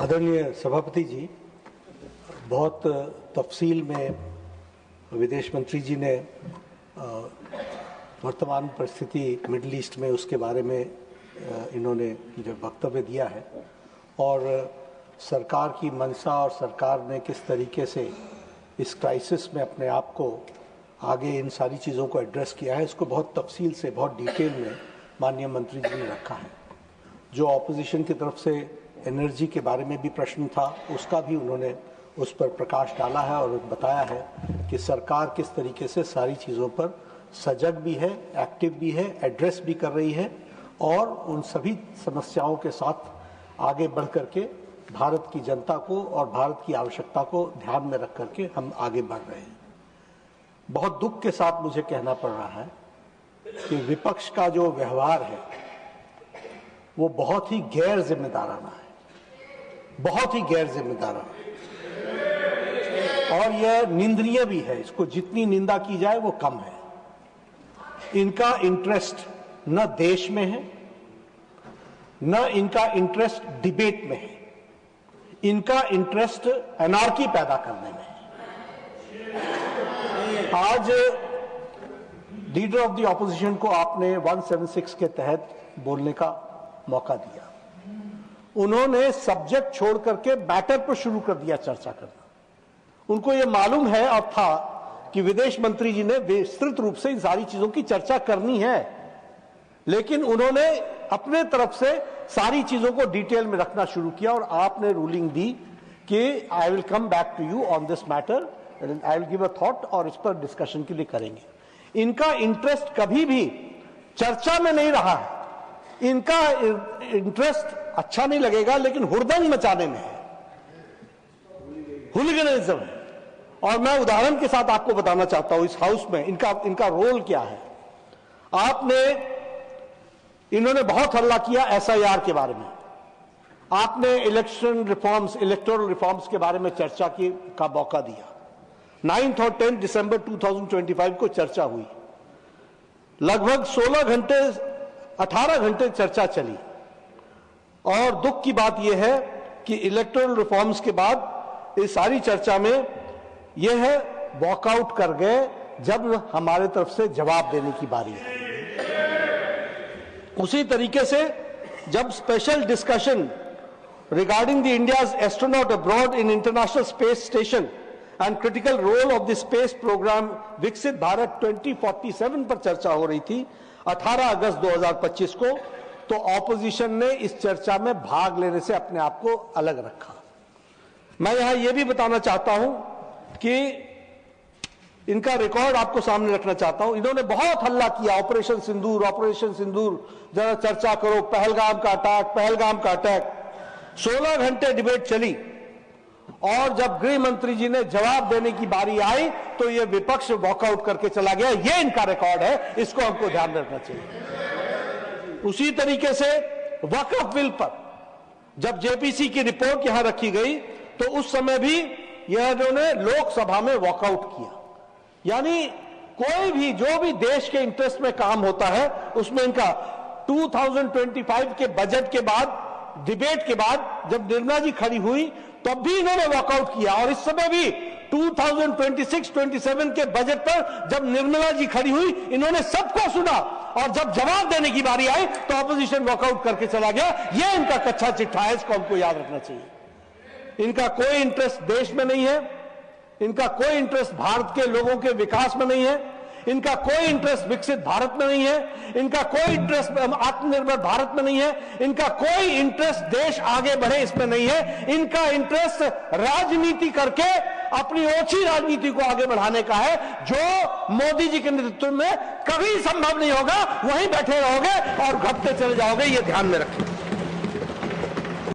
आदरणीय सभापति जी, बहुत तफसील में विदेश मंत्री जी ने वर्तमान परिस्थिति मिडिल ईस्ट में उसके बारे में इन्होंने जो वक्तव्य दिया है और सरकार की मंशा और सरकार ने किस तरीके से इस क्राइसिस में अपने आप को आगे इन सारी चीज़ों को एड्रेस किया है, इसको बहुत तफसील से बहुत डिटेल में माननीय मंत्री जी ने रखा है। जो ऑपोजिशन की तरफ से एनर्जी के बारे में भी प्रश्न था, उसका भी उन्होंने उस पर प्रकाश डाला है और बताया है कि सरकार किस तरीके से सारी चीज़ों पर सजग भी है, एक्टिव भी है, एड्रेस भी कर रही है और उन सभी समस्याओं के साथ आगे बढ़ करके भारत की जनता को और भारत की आवश्यकता को ध्यान में रख करके हम आगे बढ़ रहे हैं। बहुत दुख के साथ मुझे कहना पड़ रहा है कि विपक्ष का जो व्यवहार है वो बहुत ही गैर जिम्मेदाराना है, बहुत ही गैर जिम्मेदाराना और यह निंदनीय भी है। इसको जितनी निंदा की जाए वो कम है। इनका इंटरेस्ट न देश में है, न इनका इंटरेस्ट डिबेट में है, इनका इंटरेस्ट एनार्की पैदा करने में है। आज लीडर ऑफ द ऑपोजिशन को आपने 176 के तहत बोलने का मौका दिया। उन्होंने सब्जेक्ट छोड़ करके मैटर पर शुरू कर दिया चर्चा करना। उनको यह मालूम है और था कि विदेश मंत्री जी ने विस्तृत रूप से इन सारी चीजों की चर्चा करनी है, लेकिन उन्होंने अपने तरफ से सारी चीजों को डिटेल में रखना शुरू किया और आपने रूलिंग दी कि I will come back to you on this matter, I will give a thought और इस पर डिस्कशन के लिए करेंगे। इनका इंटरेस्ट कभी भी चर्चा में नहीं रहा है। इनका इंटरेस्ट अच्छा नहीं लगेगा लेकिन हुड़दंग मचाने में है, हुलिगनिज्म है। और मैं उदाहरण के साथ आपको बताना चाहता हूं इस हाउस में इनका रोल क्या है। इन्होंने बहुत हल्ला किया SIR के बारे में। आपने इलेक्शन रिफॉर्म्स, इलेक्टोरल रिफॉर्म्स के बारे में चर्चा का मौका दिया। 9 और 10 दिसंबर 2025 को चर्चा हुई। लगभग 18 घंटे चर्चा चली और दुख की बात यह है कि इलेक्टोरल रिफॉर्म्स के बाद इस सारी चर्चा में यह वॉकआउट कर गए जब हमारे तरफ से जवाब देने की बारी है। उसी तरीके से जब special discussion regarding the India's astronaut abroad in international space station and critical role of the space programme विकसित भारत 2047 पर चर्चा हो रही थी 18 अगस्त 2025 को, तो ऑपोजिशन ने इस चर्चा में भाग लेने से अपने आप को अलग रखा। मैं यहां यह भी बताना चाहता हूं कि इनका रिकॉर्ड आपको सामने रखना चाहता हूं। इन्होंने बहुत हल्ला किया, ऑपरेशन सिंदूर, जरा चर्चा करो, पहलगाम का अटैक। 16 घंटे डिबेट चली और जब गृह मंत्री जी ने जवाब देने की बारी आई तो यह विपक्ष वॉकआउट करके चला गया। यह इनका रिकॉर्ड है, इसको हमको ध्यान रखना चाहिए। उसी तरीके से वक्फ बिल पर जब JPC की रिपोर्ट यहां रखी गई तो उस समय भी इन्होंने लोकसभा में वॉकआउट किया। यानी कोई भी जो भी देश के इंटरेस्ट में काम होता है उसमें इनका 2025 के बजट के बाद, डिबेट के बाद जब निर्मला जी खड़ी हुई तब भी इन्होंने वॉकआउट किया और इस समय भी 2026-27 के बजट पर जब निर्मला जी खड़ी हुई इन्होंने सबको सुना और जब जवाब देने की बारी आई तो ऑपोजिशन वॉकआउट करके चला गया। यह इनका कच्चा चिट्ठा है, इसको हमको याद रखना चाहिए। इनका कोई इंटरेस्ट देश में नहीं है, इनका कोई इंटरेस्ट भारत के लोगों के विकास में नहीं है, इनका कोई इंटरेस्ट विकसित भारत में नहीं है, इनका कोई इंटरेस्ट आत्मनिर्भर भारत में नहीं है, इनका कोई इंटरेस्ट देश आगे बढ़े इसमें नहीं है। इनका इंटरेस्ट राजनीति करके अपनी ओछी राजनीति को आगे बढ़ाने का है, जो मोदी जी के नेतृत्व में कभी संभव नहीं होगा। वहीं बैठे रहोगे और घटते चले जाओगे, ये ध्यान में रखें।